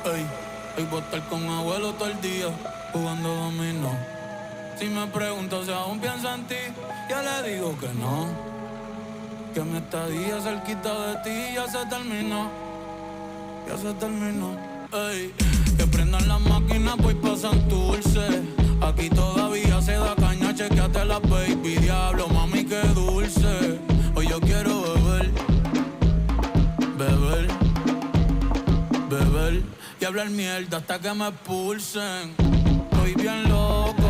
Ey, hoy voy a estar con abuelo todo el día, jugando dominó. Si me pregunto si aún pienso en ti, ya le digo que no. Que mi estadía cerquita de ti ya se terminó. Ya se terminó. Ey, que prendan las máquinas, voy pa' Santurce. Aquí todavía se da caña, chequeate la baby. Diablo, mami, qué dulce. Hoy yo quiero beber, beber, beber y hablar mierda hasta que me expulsen. Estoy bien loco,